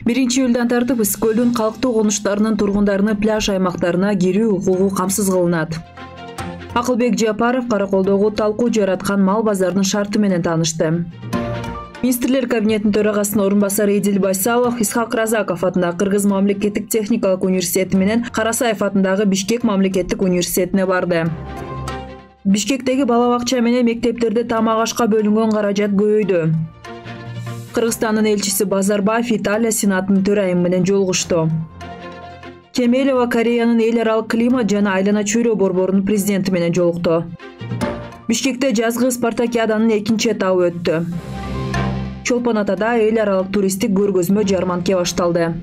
1-июлдан тартып Ысык көлдүн калктуу конуштарынын тургундарынын пляж аймактарына кирүү укугу камсыз кылынат. Акылбек Жапаров Караколдогу талкуу жараткан мал базарынын шарты менен таанышты. Министрлер кабинетинин төрагасынын орун басары Эдил Байсалов Исхак Разаков атындагы Кыргыз мамлекеттик техникалык университети менен Карасаев атындагы Бишкек мамлекеттик университетине барды. Бишкектеги бала бакча менен мектептерде тамак ашка бөлүнгөн каражат көбөйдү. Кыргызстандын элчиси Базарбаев Италия сенатынын төрайымы менен жолугушту. Кемелова Кореянын эл аралык климат жана айлана чөйрө борборунун президенти менен жолукту. Бишкекте жазгы спартакиаданын 2-чи этабы өттү. Чолпон Атада эл аралык туристтик көргөзмө жарманке башталды.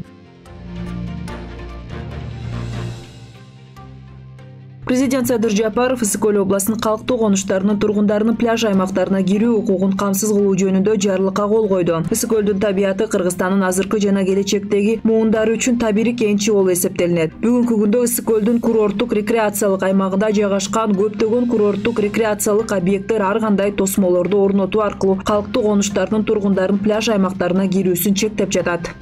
Президент Садыр Жапаров Ысык көл областынын калктуу конуштарынын тургундарынын пляж аймактарына кирүү укугун камсыз кылуу жөнүндө жарлыкка кол койду. Ысык көлдүн табияты Кыргызстандын азыркы жана келечектеги муундары үчүн табири кенчи болуп эсептелинет. Бүгүнкү күндө Ысык көлдүн курорттук рекреациялык аймагында жайгашкан көптөгөн курорттук рекреациялык объекттер ар кандай тосмолорду орнотуу аркылуу калктуу конуштарынын тургундарынын пляж аймактарына кирүүсүн чектеп жатат.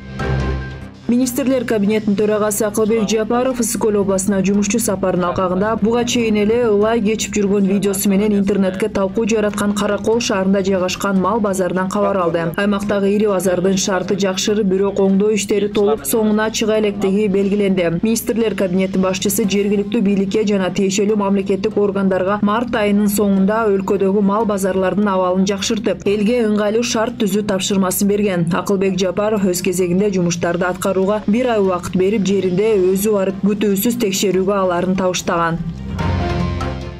Министрлер кабинетинин төрагасы Акылбек Жапаров Ысык көл областына жумушчу сапарынын алкагында буга чейин эле ылай кечип жүргөн видеосу менен интернетке талкуу жараткан Каракол шаарында жайгашкан мал базарынан кабар алды. Аймактагы ири базардын шарты жакшырып, бирок оңдоо иштери толук соңуна чыга электиги белгиленди. Министрлер кабинетинин башчысы жергиликтүү бийликке жана тиешелүү мамлекеттик органдарга март айынын соңунда өлкөдөгү мал базарларынын абалын жакшыртып, элге ыңгайлуу шарт түзүү тапшырмасын берген. Акылбек Жапаров өз кезегинде жумуштарды аткарууга 1 ай убакыт берип, жеринде өзү барып күтүүсүз текшерүүгө аларын табыштаган.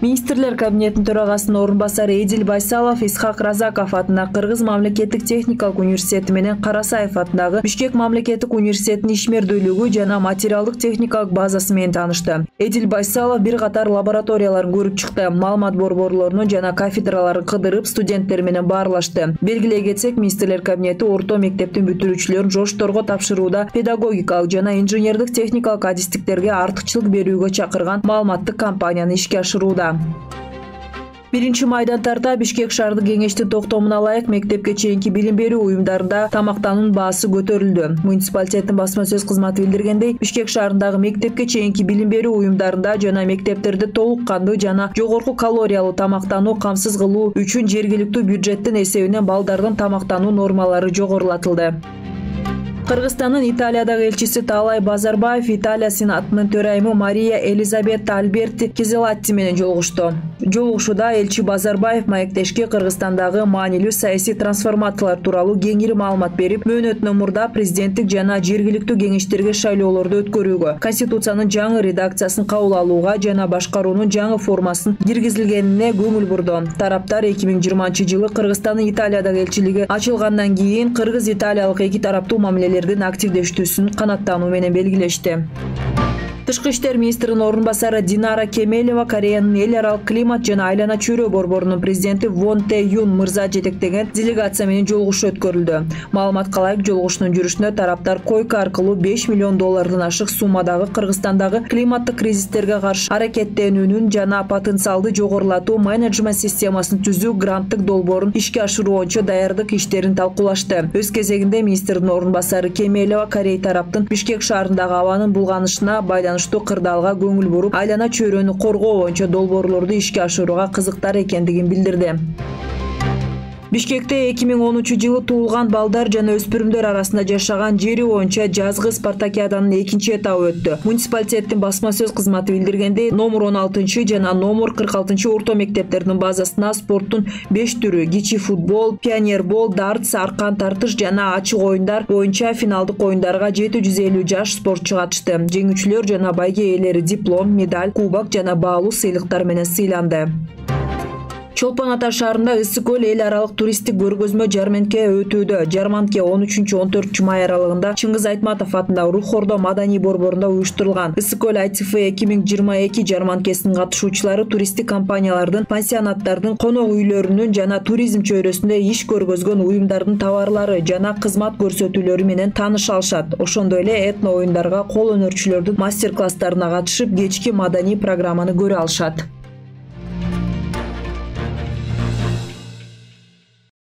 Министрлер кабинетинин төрагасынын орун басары Эдил Байсалов Исхак Разаков атындагы Кыргыз мамлекеттик техникалык университети менен Карасаев атындагы Бишкек мамлекеттик университетинин ишмердүүлүгү жана материалдык техникалык базасы менен таанышты. Эдил Байсалов бир катар лабораторияларын көрүп чыкты. Маалымат борборлорунун жана кафедраларын кыдырып, студенттер менен баарлашты. Белгилей кетсек, министрлер кабинети орто мектептин бүтүрүүчүлөрүн жошторго тапшырууда педагогикалык жана инженердик техникалык адистиктерге артыкчылык берүүгө чакырган маалыматтык кампанияны ишке ашырууда. 1-майдан тарта Бишкек шаардык кеңештин токтомуна ылайык мектепке чейинки билим берүү уюмдарында тамактануунун баасы көтөрүлдү. Муниципалитеттин басма сөз кызматы билдиргендей, Бишкек шаарындагы мектепке чейинки билим берүү уюмдарында жана мектептерде толук кандуу жана жогорку калориялуу тамактануу камсыз кылуу үчүн жергиликтүү бюджеттин эсебинен балдардын тамактануу нормалары жогорулатылды. Кыргызстандын Италиядагы элчиси Таалай Базарбаев Италия сенатынын төрайымы Мария Элизабетта Альберти Кезелатти менен жолугушту. Жолугушууда элчи Базарбаев маектешке Кыргызстандагы маанилүү саясий трансформациялар тууралуу кеңири маалымат берип, мөөнөтүнөн мурда президенттик жана жергиликтүү кеңештерге шайлоолорду өткөрүүгө, Конституциянын жаңы редакциясын кабыл алууга жана башкаруунун жаңы формасын киргизилгенине көңүл бурду. Тараптар 2020-жылы Кыргызстандын Италиядагы элчилиги ачылгандан кийин кыргыз-италиялык эки тараптуу мамилелердин активдештүүсүн канаттануу менен белгилешти. Тышкы иштер министринин орун басары Динара Кемелова Кореянын эл аралык климат жана айлана чөйрө борборунун президенти Вон Тэ Юн мырза жетектеген делегация менен жолугушуу өткөрүлдү. Маалыматка ылайык, жолугушуунун жүрүшүнө тараптар койка аркылуу $5 миллион ашык суммадагы Кыргызстандагы климаттык кризистерге каршы аракеттенүүнүн жана потенциалды жогорулатуу менеджмент системасын түзүү гранттык долбоорун ишке ашыруу боюнча даярдык иштерин талкуулашты. Өз кезегинде министрдин орун басары Кемелова Корей тараптын Бишкек шаарындагы абанын булганышына кырдаалга көңүл буруп, айлана чөйрөнү коргоо боюнча долбоорлорду ишке ашырууга кызыктар экендигин билдирди. Бишкекте 2013-жылы туулган балдар жана өспүрүмдөр арасында жашаган жери боюнча жазгы спартакиаданын 2-чи этабы өттү. Муниципалитеттин басма сөз кызматы билдиргендей, номер 16 жана номер 46 орто мектептердин базасына спорттун 5 түрү — кичи футбол, пионербол, дартс, аркан тартыш жана ачык оюндар боюнча финалдык оюндарга 750 жаш спортчу катышты. Жеңүүчүлөр жана байге ээлери диплом, медаль, кубок жана баалуу сыйлыктар менен сыйланды. Чолпон Ата шаарында Ысык көл эл аралык туристтик көргөзмө жарманке өтүүдө. Жарманке 13-14 май аралыгында Чыңгыз Айтматов атындагы Рух Ордо маданий борборунда уюштурулган. Ысык көл ITF 2022 жарманкесинин катышуучулары туристтик компаниялардын, пансионаттардын, конок үйлөрүнүн жана туризм чөйрөсүндө иш көргөзгөн уюмдардын товарлары жана кызмат көрсөтүүлөрү менен тааныша алышат. Ошондой эле этно оюндарга, кол өнөрчүлөрдүн мастер-класстарына катышып, кечки маданий программаны көрө алышат.